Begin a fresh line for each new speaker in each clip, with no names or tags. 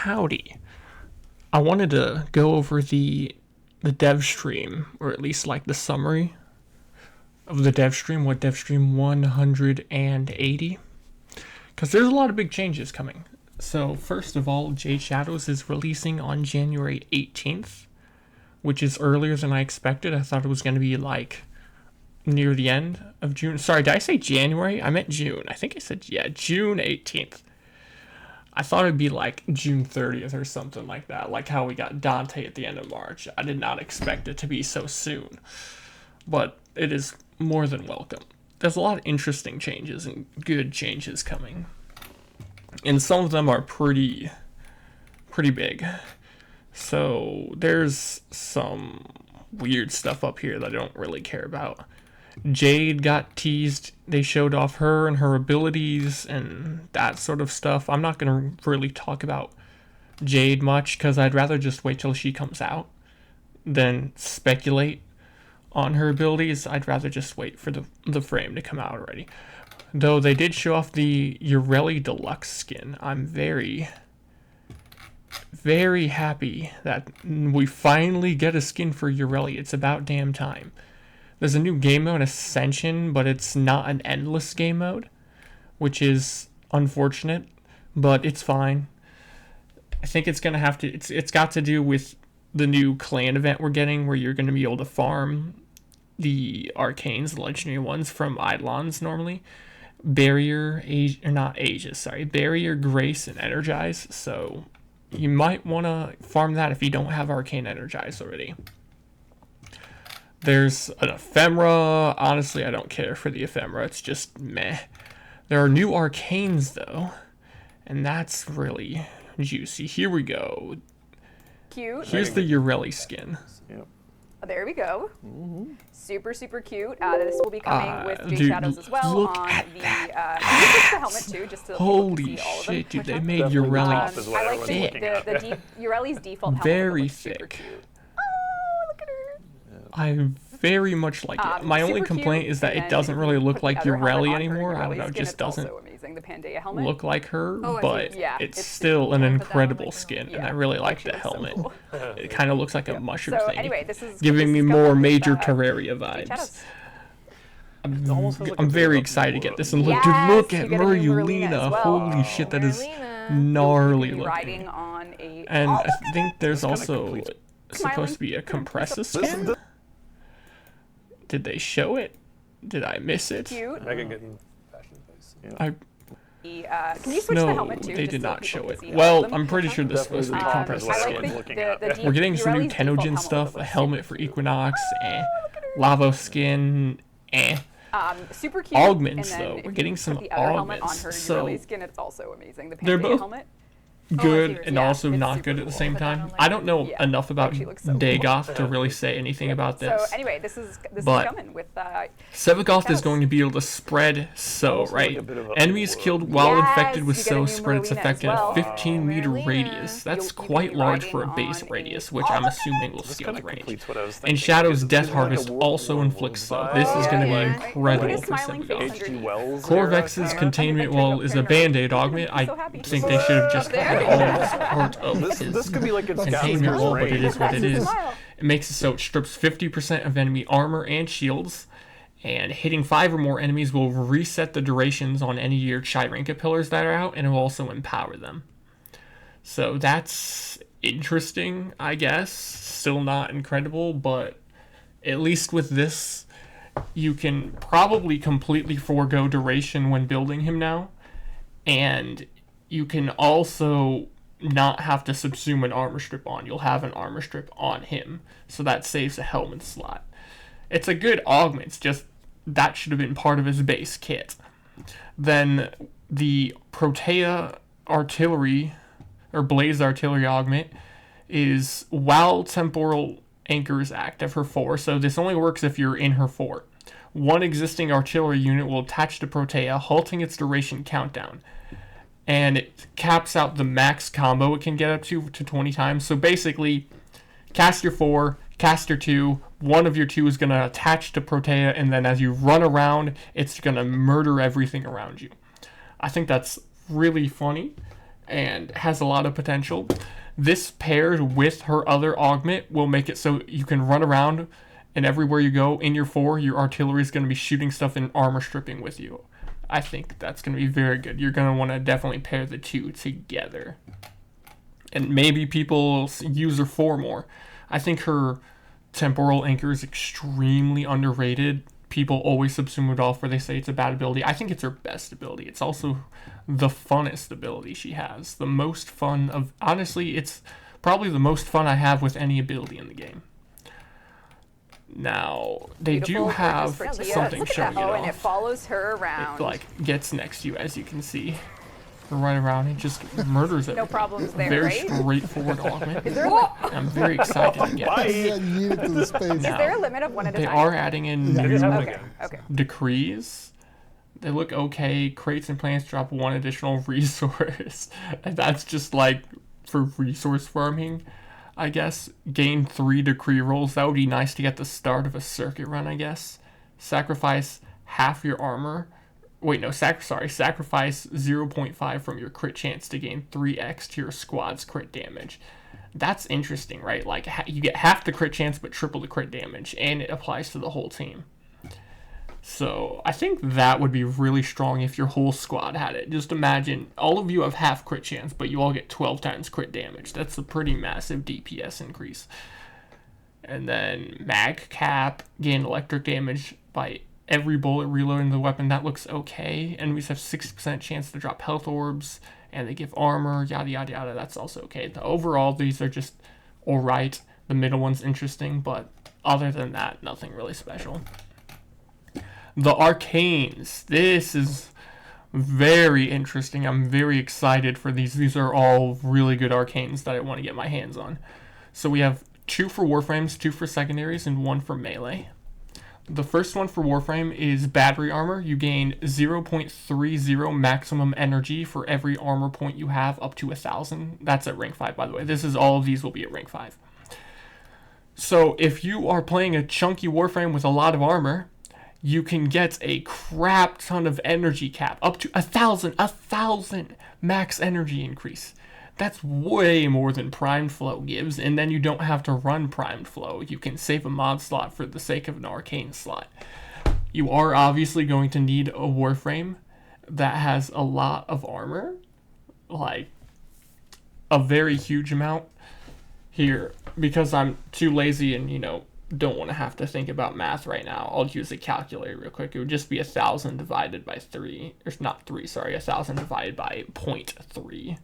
Howdy. I wanted to go over the Devstream, or at least like the summary of the Devstream, what Devstream 180, because there's a lot of big changes coming. So first of all, Jade Shadows is releasing on January 18th, which is earlier than I expected. I thought it was going to be like near the end of June. Sorry, did I say January? I meant June. I think I said, June 18th. I thought it'd be like June 30th or something like that, like how we got Dante at the end of March. I did not expect it to be so soon, but it is more than welcome. There's a lot of interesting changes and good changes coming, and some of them are pretty big. So there's some weird stuff up here that I don't really care about. Jade got teased. They showed off her and her abilities and that sort of stuff. I'm not going to really talk about Jade much because I'd rather just wait till she comes out than speculate on her abilities. I'd rather just wait for the frame to come out already. Though they did show off the Ureli Deluxe skin. I'm very happy that we finally get a skin for Ureli. It's about damn time. There's a new game mode, Ascension, but it's not an endless game mode, which is unfortunate, but it's fine. I think it's gonna have to. It's got to do with the new clan event we're getting, where you're gonna be able to farm the arcanes, the legendary ones from Eidolons normally. Barrier, Barrier, Grace, and Energize. So you might want to farm that if you don't have Arcane Energize already. There's an ephemera. Honestly, I don't care for the ephemera. It's just meh. There are new arcanes, though, and that's really juicy. Here we go.
Cute.
Here's the Ureli skin.
Yep. There we go. Mm-hmm. Super cute. This will be coming with Jade Shadows as well.
Look
on
at
the,
that.
the helmet too, just to
Holy
see all of them.
shit, dude! They made Ureli
I like the Ureli's default helmet.
Very
thick.
Super
cute. Oh, look at her.
I very much like it. My only complaint is that it doesn't really look like Ureli anymore. I don't know, it just doesn't look like her, but it's still an incredible skin, and I really like the helmet.
So cool.
It kind of looks like a mushroom thing,
anyway,
giving me more major Terraria vibes. I'm very excited to get this, and look, dude, look at Merulina. Holy shit, that is gnarly looking. And I think there's also supposed to be a Compressa skin. Did they show it? Did I miss it?
Cute.
Megan getting fashion face.
Can you switch the helmet too?
They did not show it. Well, I'm pretty sure this is supposed to be Compressa skin. We're getting some new Tenogen stuff, a helmet for Equinox, Lavo skin,
super cute.
Augments though. We're getting some augments. So
skin, it's also amazing. The
they're both
helmet.
good and also not good at the same time. I don't know enough about Dagoth to really say anything about this.
So anyway, this is coming with
Sevagoth is going to be able to spread enemies killed while infected with spread its effect in a 15-meter radius. That's quite large for a base radius, which I'm assuming will scale the range. And Shadow's Death Harvest also inflicts so. This is going to be incredible for Sevagoth. Corvex's Containment Wall is a Band-Aid augment. I think they should have just had all part of
this could be like its
Containment Wall, but it is what it is. It makes it so it strips 50% of enemy armor and shields, and hitting 5 or more enemies will reset the durations on any of your Chirinka pillars that are out, and it will also empower them. So that's interesting, I guess. Still not incredible, but at least with this, you can probably completely forego duration when building him now, and you can also not have to subsume an armor strip on. You'll have an armor strip on him, so that saves a helmet slot. It's a good augment, it's just that should have been part of his base kit. Then the Protea Artillery, or Blaze Artillery augment, is while Temporal Anchor is active, her 4, so this only works if you're in her fort. One existing artillery unit will attach to Protea, halting its duration countdown. And it caps out the max combo it can get up to 20 times. So basically, cast your 4, cast your 2, one of your 2 is going to attach to Protea, and then as you run around, it's going to murder everything around you. I think that's really funny, and has a lot of potential. This paired with her other augment will make it so you can run around, and everywhere you go in your 4, your artillery is going to be shooting stuff and armor stripping with you. I think that's going to be very good. You're going to want to definitely pair the two together. And maybe people use her 4 more. I think her temporal anchor is extremely underrated. People always subsume it off where they say it's a bad ability. I think it's her best ability. It's also the funnest ability she has. The most fun of... Honestly, it's probably the most fun I have with any ability in the game. Now, they
Beautiful,
do have
gorgeous for Tia.
something
Look at
showing
that.
it
Oh,
off.
and it follows her around.
It, like, gets next to you, as you can see. Right around and just murders it.
No problems there,
Very
right?
straightforward augment.
Is there a
I'm very excited to get this.
Bye.
I need it to the space.
Is there a limit of one at a
They
time?
are adding in
It is
new
happening
Okay.
again.
Okay.
decrees. They look okay. Crates and plants drop 1 additional resource. And that's just like for resource farming, I guess. Gain 3 decree rolls. That would be nice to get the start of a circuit run, I guess. Sacrifice half your armor. Wait, no, sacrifice 0.5 from your crit chance to gain 3x to your squad's crit damage. That's interesting, right? Like, you get half the crit chance but triple the crit damage, and it applies to the whole team. So, I think that would be really strong if your whole squad had it. Just imagine, all of you have half crit chance, but you all get 12 times crit damage. That's a pretty massive DPS increase. And then, mag cap, gain electric damage by every bullet reloading the weapon. That looks okay. Enemies have 60% chance to drop health orbs, and they give armor, yada yada yada. That's also okay. The overall, these are just alright. The middle one's interesting, but other than that, nothing really special. The arcanes. This is very interesting. I'm very excited for these. These are all really good arcanes that I want to get my hands on. So we have 2 for Warframes, 2 for secondaries, and 1 for melee. The first one for Warframe is battery armor. You gain 0.30 maximum energy for every armor point you have up to 1,000. That's at rank 5, by the way. This is all of these will be at rank 5. So if you are playing a chunky Warframe with a lot of armor, you can get a crap ton of energy cap. Up to 1,000 max energy increase. That's way more than Primed Flow gives, and then you don't have to run Primed Flow. You can save a mod slot for the sake of an arcane slot. You are obviously going to need a Warframe that has a lot of armor, like a very huge amount. Here, because I'm too lazy and, don't want to have to think about math right now, I'll use a calculator real quick. It would just be 1,000 divided by 3, or not 3, sorry, 1,000 divided by 0.3.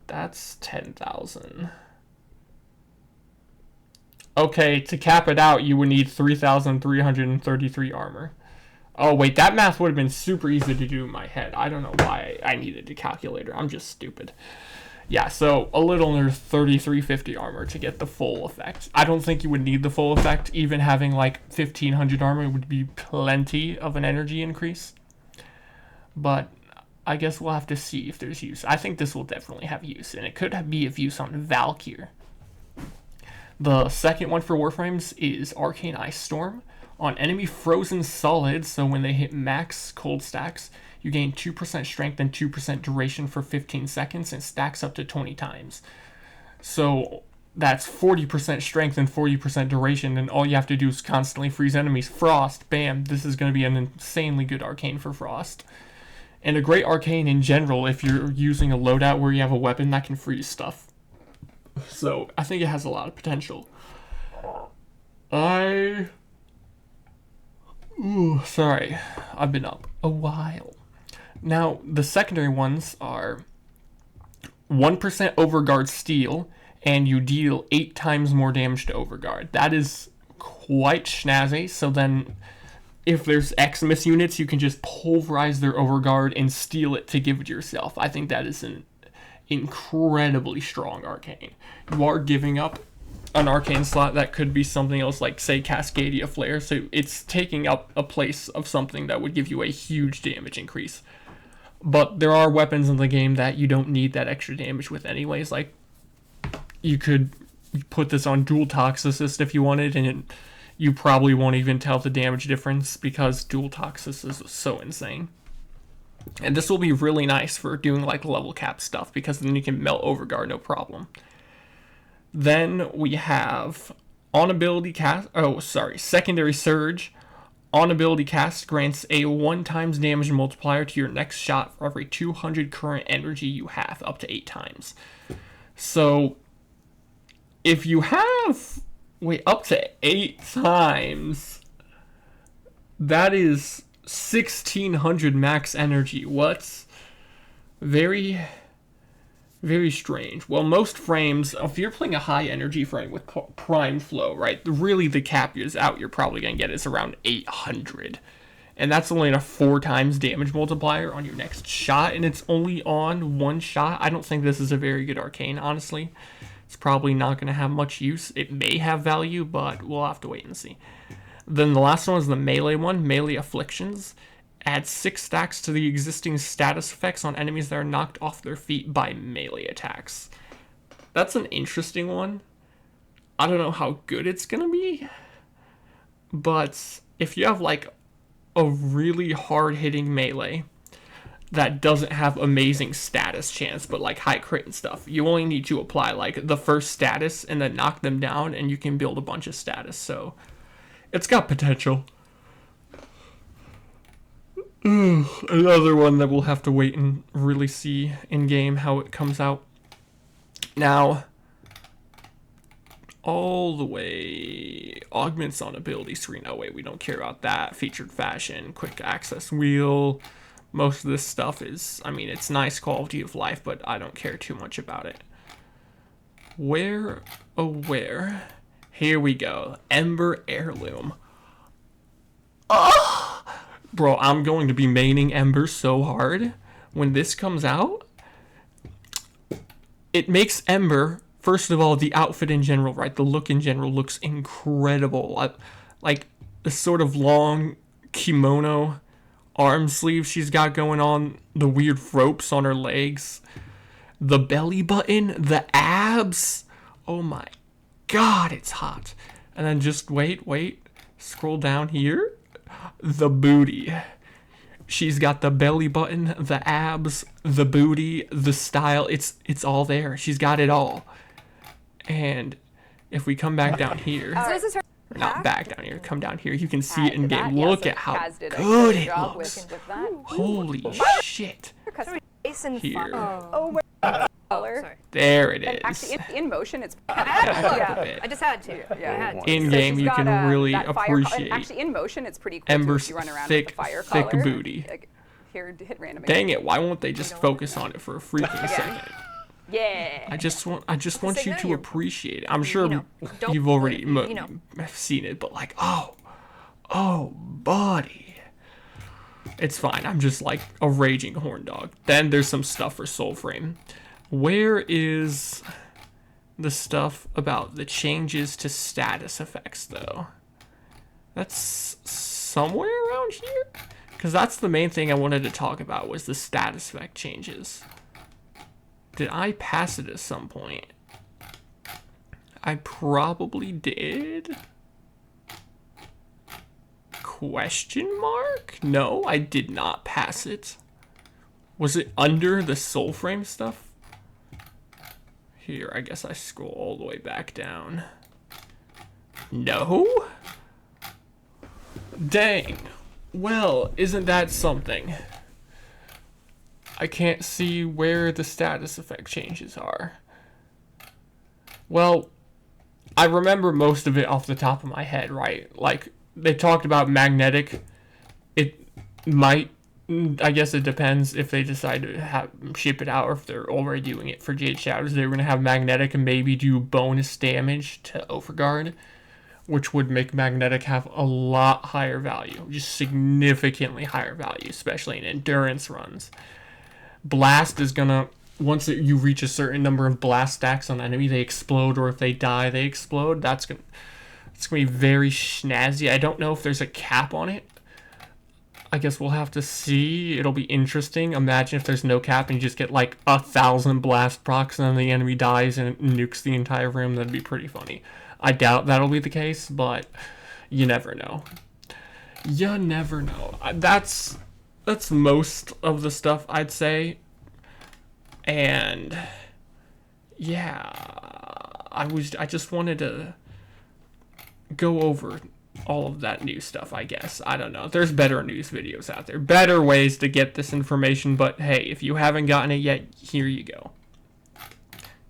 That's 10,000. Okay, to cap it out, you would need 3,333 armor. Oh, wait, that math would have been super easy to do in my head. I don't know why I needed a calculator. I'm just stupid. Yeah, so a little under 3,350 armor to get the full effect. I don't think you would need the full effect. Even having like 1,500 armor would be plenty of an energy increase. But I guess we'll have to see if there's use. I think this will definitely have use, and it could be of use on Valkyr. The second one for Warframes is Arcane Ice Storm. On enemy frozen solids, so when they hit max cold stacks, you gain 2% strength and 2% duration for 15 seconds, and stacks up to 20 times. So that's 40% strength and 40% duration, and all you have to do is constantly freeze enemies. Frost, bam, this is going to be an insanely good arcane for Frost. And a great arcane in general if you're using a loadout where you have a weapon that can freeze stuff. So I think it has a lot of potential. Sorry, I've been up a while. Now, the secondary ones are 1% Overguard Steel, and you deal 8 times more damage to Overguard. That is quite snazzy, so then if there's Xmas units, you can just pulverize their Overguard and steal it to give it yourself. I think that is an incredibly strong arcane. You are giving up an arcane slot that could be something else, like, say, Cascadia Flare, so it's taking up a place of something that would give you a huge damage increase. But there are weapons in the game that you don't need that extra damage with anyways. Like, you could put this on Dual Toxicist if you wanted, and you probably won't even tell the damage difference because Dual Toxicist is so insane. And this will be really nice for doing like level cap stuff, because then you can melt Overguard no problem. Then we have on ability cast, secondary surge. On ability cast grants a 1x damage multiplier to your next shot for every 200 current energy you have, up to 8 times. So if you have, up to 8 times, that is 1600 max energy. What's very, very strange. Well, most frames, if you're playing a high energy frame with prime flow, right, really the cap is out, you're probably going to get is around 800. And that's only a 4x damage multiplier on your next shot, and it's only on one shot. I don't think this is a very good arcane, honestly. It's probably not going to have much use. It may have value, but we'll have to wait and see. Then the last one is the melee one, Melee Afflictions. Add 6 stacks to the existing status effects on enemies that are knocked off their feet by melee attacks. That's an interesting one. I don't know how good it's going to be, but if you have like a really hard-hitting melee that doesn't have amazing status chance, but like high crit and stuff, you only need to apply like the first status and then knock them down, and you can build a bunch of status. So it's got potential. Another one that we'll have to wait and really see in game how it comes out. Now, all the way augments on ability screen. Oh wait, we don't care about that. Featured fashion, quick access wheel. Most of this stuff is, I mean, it's nice quality of life, but I don't care too much about it. Where? Here we go. Ember Heirloom. Oh! Bro, I'm going to be maining Ember so hard when this comes out. It makes Ember, first of all, the outfit in general, right? The look in general looks incredible. Like the sort of long kimono arm sleeve she's got going on, the weird ropes on her legs, the belly button, the abs. Oh my god, it's hot. And then just wait, scroll down here. The booty. She's got the belly button, the abs, the booty, the style. It's all there. She's got it all. And if we come back down here,
So this is her
not back down here, come down here, you can see it in game.
Yeah,
Look
so
at how
Kaz did a
good
great
it
job
looks.
with that.
Holy shit. Here.
Oh, where color?
Sorry.
There it
And
is.
actually, in motion, it's
I had to look.
Yeah.
I just had to.
Yeah.
I had to.
In
So
game,
she's
you
got,
can really
that fire color.
appreciate
Actually, in motion, it's pretty cool
Ember's
too. If you run around
thick,
with the fire
thick
color.
booty.
Like, here, hit random.
Dang it, why won't they just focus on it for a freaking second?
Yeah.
I just want you
signal
to
you're-
appreciate it. I'm sure
don't-
you've already
you know.
seen it, but like, oh, buddy. It's fine. I'm just like a raging horn dog. Then there's some stuff for Soulframe. Where is the stuff about the changes to status effects, though? That's somewhere around here? Because that's the main thing I wanted to talk about, was the status effect changes. Did I pass it at some point? I probably did. Question mark? No, I did not pass it. Was it under the Soulframe stuff? Here, I guess I scroll all the way back down. No? Dang. Well, isn't that something? I can't see where the status effect changes are. Well, I remember most of it off the top of my head, right? Like, they talked about magnetic. It might, I guess it depends if they decide to ship it out, or if they're already doing it for Jade Shadows. They're going to have magnetic and maybe do bonus damage to Overguard, which would make magnetic have a lot higher value, just significantly higher value, especially in endurance runs. Blast is gonna, once you reach a certain number of blast stacks on the enemy, they explode, or if they die, they explode. It's gonna be very snazzy. I don't know if there's a cap on it. I guess we'll have to see. It'll be interesting. Imagine if there's no cap and you just get like 1,000 blast procs and then the enemy dies and it nukes the entire room. That'd be pretty funny. I doubt that'll be the case, but you never know. You never know. That's that's most of the stuff I'd say. And yeah, I just wanted to go over all of that new stuff, I guess. I don't know. There's better news videos out there, better ways to get this information, but hey, if you haven't gotten it yet, here you go.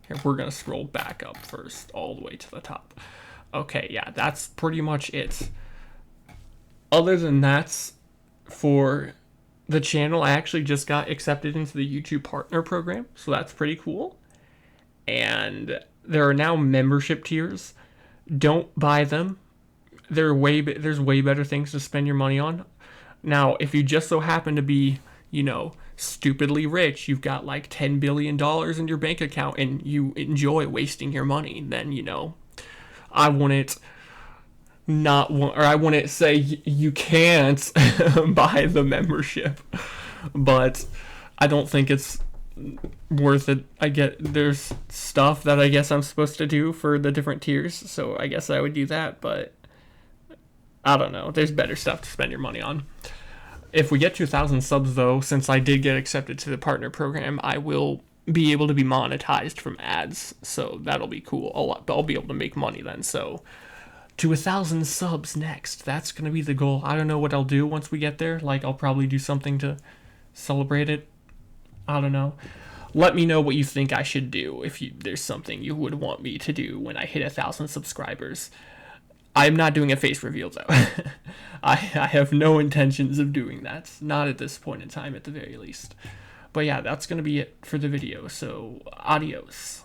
Here, we're gonna scroll back up first, all the way to the top. Okay, yeah, that's pretty much it. Other than that, for the channel, I actually just got accepted into the YouTube Partner Program, so that's pretty cool. And there are now membership tiers. Don't buy them. There's way better things to spend your money on. Now, if you just so happen to be, you know, stupidly rich, you've got like $10 billion in your bank account and you enjoy wasting your money, then, you know, I wouldn't say you can't buy the membership, but I don't think it's worth it. There's stuff that I guess I'm supposed to do for the different tiers, so I guess I would do that, but I don't know. There's better stuff to spend your money on. If we get 2,000 subs, though, since I did get accepted to the partner program, I will be able to be monetized from ads, so that'll be cool. I'll be able to make money then, so to 1,000 subs next. That's going to be the goal. I don't know what I'll do once we get there. Like, I'll probably do something to celebrate it. I don't know. Let me know what you think I should do if there's something you would want me to do when I hit 1,000 subscribers. I'm not doing a face reveal, though. I have no intentions of doing that. Not at this point in time, at the very least. But yeah, that's going to be it for the video, so adios.